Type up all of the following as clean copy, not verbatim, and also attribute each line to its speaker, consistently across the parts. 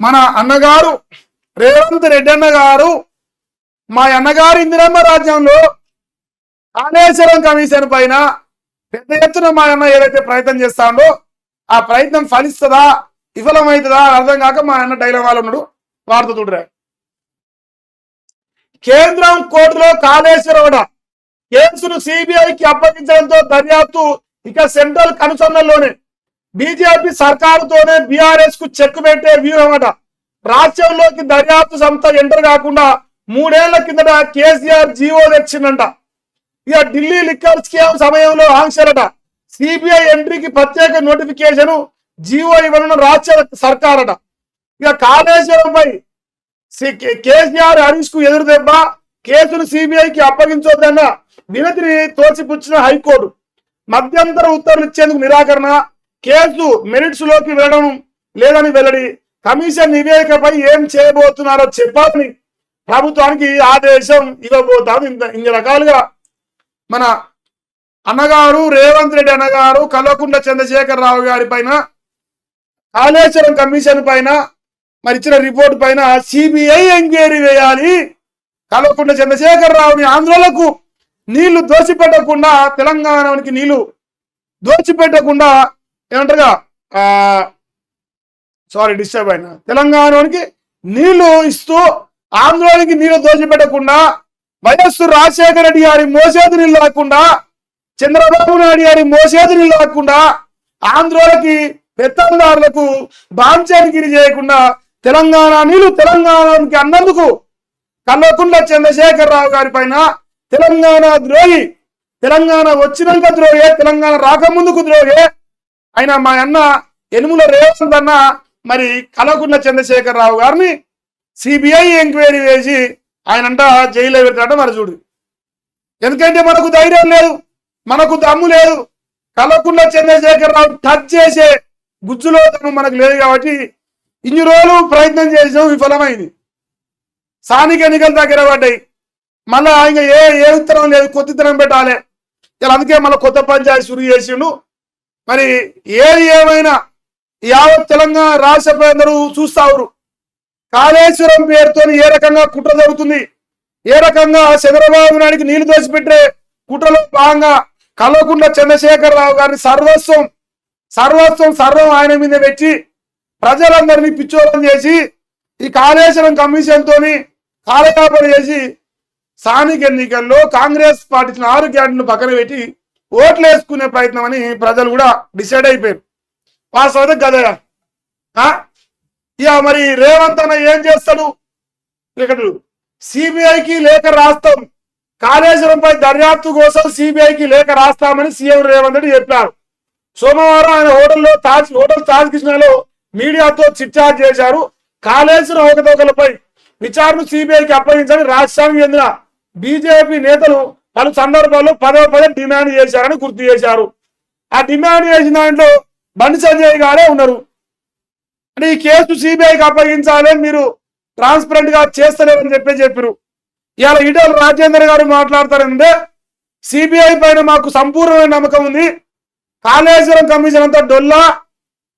Speaker 1: మన అన్నగారు రేవంత్ రెడ్డి అన్న గారు మా అన్నగారు ఇందిరమ్మ రాజ్యంలో కాళేశ్వరం కమిషన్ పైన పెద్ద ఎత్తున మా అన్న ఏదైతే ప్రయత్నం చేస్తాడో ఆ ప్రయత్నం ఫలిస్తుందా విఫలమవుతుందా అర్థం కాక మా అన్న డైలమాలో ఉన్నాడు. వార్త చూడరా. కేంద్రం కోర్టులో కాళేశ్వరం కేసును సిబిఐకి అప్పగించడంతో దర్యాప్తు ఇక సెంట్రల్ కనుసన్నల్లోనే. బీజేపీ సర్కారుతోనే బీఆర్ఎస్ కు చెక్ పెట్టే వ్యూహం రాష్ట్రంలోకి దర్యాప్తు సంస్థ ఎంటర్ కాకుండా 3 ఏళ్ల కిందట కేసీఆర్ జీవో తెచ్చిందంట. ఇక ఢిల్లీ లిక్కర్ స్కామ్ సమయంలో ఆంక్షలట. సిబిఐ ఎంట్రీకి ప్రత్యేక నోటిఫికేషన్ జీవో ఇవ్వనున్న రాష్ట్ర సర్కారట. ఇక కాళేశ్వరంపై కేసీఆర్ హరీష్ కు ఎదురు దెబ్బ. కేసును సిబిఐకి అప్పగించొద్దన్న వినతిని తోసిపుచ్చిన హైకోర్టు. మధ్యంతర ఉత్తర్వులు ఇచ్చేందుకు నిరాకరణ. కేసు మెరిట్స్ లోకి వెళ్ళడం లేదని వెల్లడి. కమిషన్ నివేదికపై ఏం చేయబోతున్నారో చెప్పాలని ప్రభుత్వానికి ఆదేశం ఇవ్వబోతారు. ఇన్ని రకాలుగా మన అన్నగారు రేవంత్ రెడ్డి అన్నగారు కల్వకుంట్ల చంద్రశేఖర్ రావు గారి పైన కాళేశ్వరం కమిషన్ పైన మరి ఇచ్చిన రిపోర్ట్ పైన సిబిఐ ఎంక్వైరీ వేయాలి. కల్వకుంట్ల చంద్రశేఖర్ రావుని ఆంధ్రులకు నీళ్లు దోచిపెట్టకుండా తెలంగాణకి నీళ్లు దోచిపెట్టకుండా ఏమంటారుగా డిస్టర్బ్ అయినా తెలంగాణకి నీళ్లు ఇస్తూ ఆంధ్రానికి నీళ్లు దోచిపెట్టకుండా వైఎస్ రాజశేఖర రెడ్డి గారి మోసేది నీళ్ళు లేకుండా చంద్రబాబు నాయుడు గారి మోసేది నీళ్ళు లేకుండా ఆంధ్రాలకి పెత్తందారులకు బాంఛానికి చేయకుండా తెలంగాణ నీళ్లు తెలంగాణకి అన్నందుకు కల్వకుంట్ల చంద్రశేఖర్ రావు గారి పైన తెలంగాణ ద్రోహి, తెలంగాణ వచ్చినాక ద్రోహే, తెలంగాణ రాకముందుకు ద్రోహే ఆయన మా అన్న యనుమల రేవంత్ అన్న మరి కల్వకుంట్ల చంద్రశేఖర్ రావు గారిని సిబిఐ ఎంక్వైరీ వేసి ఆయనంట జైల్లో పెడతాడ. మరి చూడు, ఎందుకంటే మనకు ధైర్యం లేదు, మనకు దమ్ము లేదు. కల్వకుంట్ల చంద్రశేఖర్ రావు టచ్ చేసే గుజ్జులో మనకు లేదు కాబట్టి ఇన్ని రోజులు ప్రయత్నం చేసాం, విఫలమైంది. స్థానిక ఎన్నికలు దగ్గర పడ్డాయి. మళ్ళా ఇంకా ఏ ఉత్తరం లేదు, కొత్త ఉత్తరం పెట్టాలి. ఇలా అందుకే మళ్ళీ కొత్త పంచాయతీ శురు చేసిండు. మరి ఏది ఏమైనా యావత్ తెలంగాణ రాష్ట్ర ప్రజలందరూ చూస్తావురు కాళేశ్వరం పేరుతో ఏ రకంగా కుట్ర జరుగుతుంది, ఏ రకంగా చంద్రబాబు నాయుడికి నీళ్లు దోసిపెట్టే కుట్రలో భాగంగా కల్వకుంట్ల చంద్రశేఖర్ రావు గారిని సర్వం ఆయన మీద పెట్టి ప్రజలందరినీ పిచ్చోళం చేసి ఈ కాళేశ్వరం కమిషన్ తోని కాలయాపన చేసి స్థానిక ఎన్నికల్లో కాంగ్రెస్ పార్టీ 6 గ్యారెంటీలు పక్కన పెట్టి ఓట్లు వేసుకునే ప్రయత్నం అని ప్రజలు కూడా డిసైడ్ అయిపోయారు. వాస్తవం కదా. ఇక మరి రేవంత్ అన్న ఏం చేస్తాడు? ఇక్కడ సిబిఐకి లేఖ రాస్తాం, కాళేశ్వరంపై దర్యాప్తు కోసం సిబిఐకి లేఖ రాస్తామని సీఎం రేవంత్ రెడ్డి చెప్పారు. సోమవారం ఆయన హోటల్ తాజ్ కృష్ణలో మీడియాతో చిట్చాట్ చేశారు. కాళేశ్వరం అవకతవకలపై విచారణ సిబిఐకి అప్పగించాలని రాష్ట్రానికి చెందిన బీజేపీ నేతలు పలు సందర్భాల్లో పదే డిమాండ్ చేశారని గుర్తు చేశారు. ఆ డిమాండ్ చేసిన దాంట్లో బండి సంజయ్ గారే ఉన్నారు. అంటే ఈ కేసు సిబిఐకి అప్పగించాలని మీరు ట్రాన్స్పరెంట్ గా చేస్తలేరని చెప్పారు. ఇవాళ ఈటల రాజేందర్ గారు మాట్లాడతారంటే సిబిఐ పైన మాకు సంపూర్ణమైన నమ్మకం ఉంది, కాళేశ్వరం కమిషన్ అంతా డొల్లా,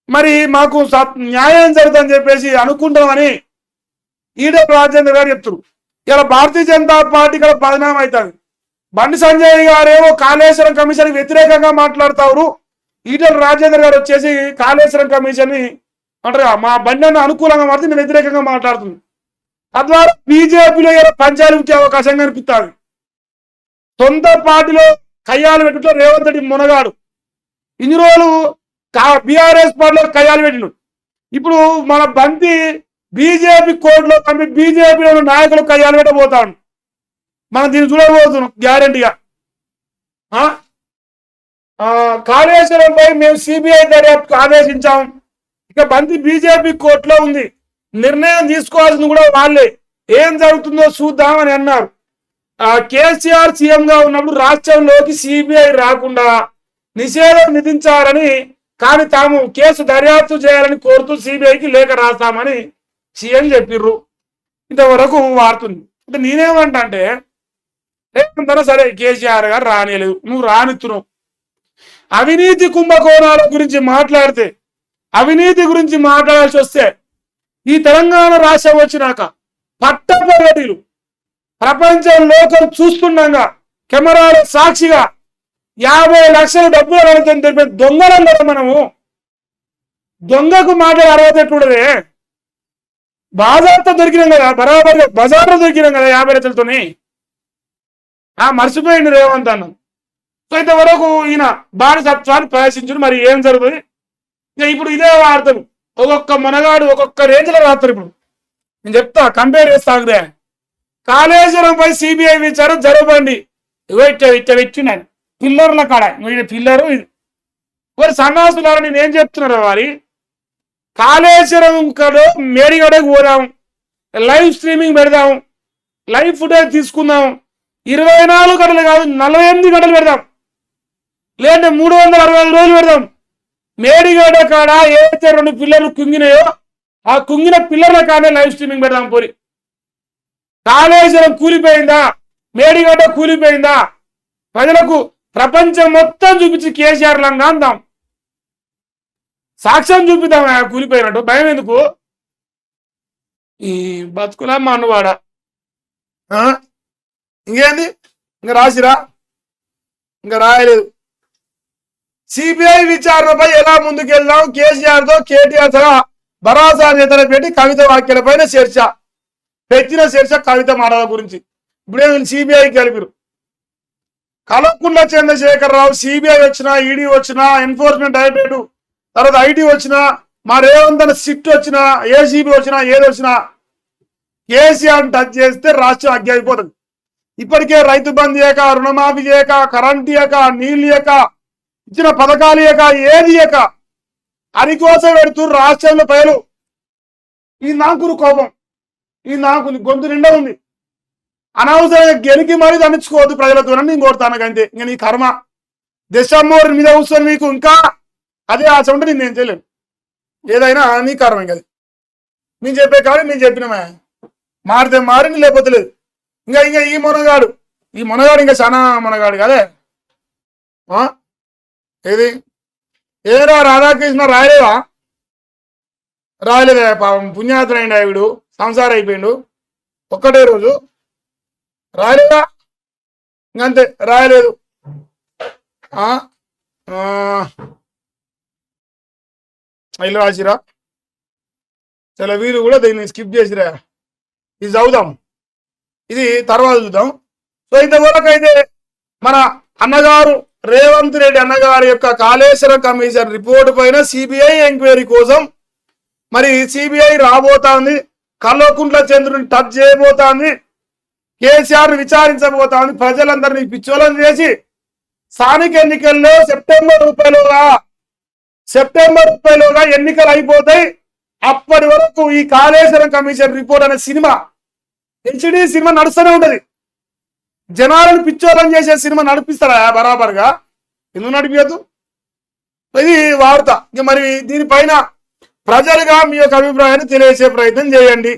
Speaker 1: మరి మాకు న్యాయం జరుగుతుందని చెప్పేసి అనుకుంటామని ఈటల రాజేందర్ గారు చెప్తారు. ఇలా భారతీయ జనతా పార్టీ ఇక్కడ బదనాం అవుతుంది. బండి సంజయ్ గారేమో కాళేశ్వరం కమిషన్ వ్యతిరేకంగా మాట్లాడుతారు, ఈటల రాజేందర్ గారు వచ్చేసి కాళేశ్వరం కమిషన్ ని అంటారు మా బండి అనుకూలంగా మాత్రం నేను వ్యతిరేకంగా మాట్లాడుతుంది. తద్వారా బీజేపీలో పంచాయతీ వచ్చే అవకాశం కనిపిస్తుంది. సొంత పార్టీలో కయ్యాలు పెట్టుట్లో రేవంత్ రెడ్డి మునగాడు. ఇన్ని రోజులు బీఆర్ఎస్ పార్టీలో కయ్యాలు పెట్టిను. ఇప్పుడు మన బంతి బీజేపీ కోర్టులో బీజేపీలో నాయకులు కయ్యాలు పెట్టబోతాడు. మనం దీన్ని చూడబోతున్నాం గ్యారంటీగా. కాళేశ్వరంపై మేము సిబిఐ దర్యాప్తుకు ఆదేశించాం. ఇక బంతి బీజేపీ కోర్టులో ఉంది, నిర్ణయం తీసుకోవాల్సింది కూడా వాళ్ళే. ఏం జరుగుతుందో చూద్దామని అన్నారు. కేసీఆర్ సీఎం గా ఉన్నప్పుడు రాష్ట్రంలోకి సిబిఐ రాకుండా నిషేధం విధించారని, కానీ తాము కేసు దర్యాప్తు చేయాలని కోరుతూ సిబిఐకి లేఖ రాస్తామని సీఎం చెప్పిర్రు. ఇంతవరకు వాడుతుంది. అంటే నేనేమంటా అంటే రేవంత్ సరే కేసీఆర్ గారు రానియలేదు, నువ్వు రానిస్తున్నావు. అవినీతి కుంభకోణాల గురించి మాట్లాడితే, అవినీతి గురించి మాట్లాడాల్సి వస్తే ఈ తెలంగాణ రాష్ట్రం వచ్చినాక పట్టపగటిలు ప్రపంచం లోకం చూస్తుండగా కెమెరాల సాక్షిగా 50 లక్షల డబ్బులు అడుగుతుంది తెలిపే దొంగలం కదా మనము. దొంగకు మాటలు అరవతెట్లుండదే. బాజార్తో దొరికినాం కదా, బరాబర్గా బజార్లో దొరికినాం కదా 50 లక్షలతోని. మర్చిపోయింది రేవంత్ అన్న. సో ఇంతవరకు ఈయన బానిసత్వాన్ని ప్రదర్శించుడు. మరి ఏం జరుగుతుంది ఇప్పుడు ఇదే వార్తలు ఒక్కొక్క మనగాడు ఒక్కొక్క రేంజ్లో రాస్తారు. ఇప్పుడు నేను చెప్తా, కంపేర్ చేస్తాదే. కాళేశ్వరంపై సిబిఐ విచారణ జరగబండి. ఇట్ట పెట్టినాను పిల్లర్ల కాడ, పిల్లరు మరి సన్నాసులారా. నేను ఏం చెప్తున్నారు వారి కాళేశ్వరం కడో మేడిగడకు పోదాం, లైవ్ స్ట్రీమింగ్ పెడదాం, లైవ్ ఫుటేజ్ తీసుకుందాం. 24 గంటలు కాదు 48 గంటలు పెడదాం, లేదంటే 365 రోజులు పెడదాం. మేడిగడ కాడ ఏదైతే 2 పిల్లర్లు కుంగినాయో ఆ కుంగిన పిల్లర్ల కాడే లైవ్ స్ట్రీమింగ్ పెడదాం. పోరి కాళేశ్వరం కూలిపోయిందా, మేడిగడ్డ కూలిపోయిందా, ప్రజలకు ప్రపంచం మొత్తం చూపించి కేసీఆర్ లంగా అందాం. సాక్ష్యం చూపిద్దాం కూలిపోయినట్టు. భయం ఎందుకు? ఈ బతుకులా మనవాడ. ఇంకేంది? ఇంకా రాసిరా? ఇంకా రాయలేదు. సిబిఐ విచారణపై ఎలా ముందుకెళ్దాం, కేసీఆర్తో కేటీఆర్ సహా భరోసా నేతలు పెట్టి కవిత వ్యాఖ్యలపైన చర్చ. పెట్టిన చర్చ కవిత మాటల గురించి. ఇప్పుడే సిబిఐకి కలిపిరు. కలవకుంట్ల చంద్రశేఖరరావు సిబిఐ వచ్చినా, ఈడీ వచ్చినా, ఎన్ఫోర్స్మెంట్ డైరెక్టరేట్, తర్వాత ఐటీ వచ్చినా, మా రేవంత్ సిట్ వచ్చినా, ఏసీబీ వచ్చినా, ఏది వచ్చినా కేసీఆర్ టచ్ చేస్తే రాష్ట్రం అగ్గి అయిపోతుంది. ఇప్పటికే రైతు బంద్ చేయక, రుణమాఫీ చేయక, కరెంట్ ఇయ్యక, నీళ్ళు ఇయ్యక, ఇచ్చిన పథకాలు ఇయ్యక, ఏది ఇయ్యక అరికోస పెడుతూ రాష్ట్రంలో ప్రజలు. ఈ నాకురు కోపం, ఈ నాకు గొంతు నిండా ఉంది. అనవసరంగా గెలికి మరీ దంచుకోవద్దు ప్రజలతో నేను కోరుతాను. అంతే. ఇంకా నీ కర్మ దశమ్మోరి మీద కూర్చొని మీకు ఇంకా అదే ఆశ ఉంటే నేను చేయలేను. ఏదైనా నీ కర్మ. ఇంకా నేను చెప్పే కాబట్టి నేను చెప్పినమే. మారితే మారింది, లేకపోతే లేదు. ఇంకా ఇంకా ఈ మొనగాడు ఇంకా చాలా మొనగాడు కదే. ఏది ఏరా రాధాకృష్ణ రాయలేదా? రాయలేదా? పాపం పుణ్యాతుడైండు ఆవిడు, సంసారం అయిపోయిండు ఒక్కటే రోజు. రాయలేదా? ఇంకంతే, రాయలేదు. ఇల్లు రాసిరా. చాలా వీరు కూడా దీన్ని స్కిప్ చేసిరా. ఇది చదువుదాం, ఇది తర్వాత చూద్దాం. సో ఇంతవరకు అయితే మన అన్నగారు రేవంత్ రెడ్డి అన్నగారి యొక్క కాళేశ్వరం కమిషన్ రిపోర్టు పైన సిబిఐ ఎంక్వైరీ కోసం మరి సిబిఐ రాబోతోంది. కల్వకుంట్ల చంద్రుని టచ్ చేయబోతోంది. కేసీఆర్ విచారించబోతోంది. ప్రజలందరినీ పిచ్చోళం చేసి స్థానిక ఎన్నికల్లో సెప్టెంబర్ 30లోగా ఎన్నికలు అయిపోతాయి. అప్పటి వరకు ఈ కాళేశ్వరం కమిషన్ రిపోర్ట్ అనే సినిమా, హెచ్డి సినిమా నడుస్తూనే ఉంటది. జనాలను పిచ్చోళం చేసే సినిమా నడిపిస్తారా బరాబర్గా? ఎందుకు నడిపించదు? ఇది వార్త. మరి దీనిపైన ప్రజలుగా మీ యొక్క అభిప్రాయాన్ని తెలియజేసే ప్రయత్నం చేయండి.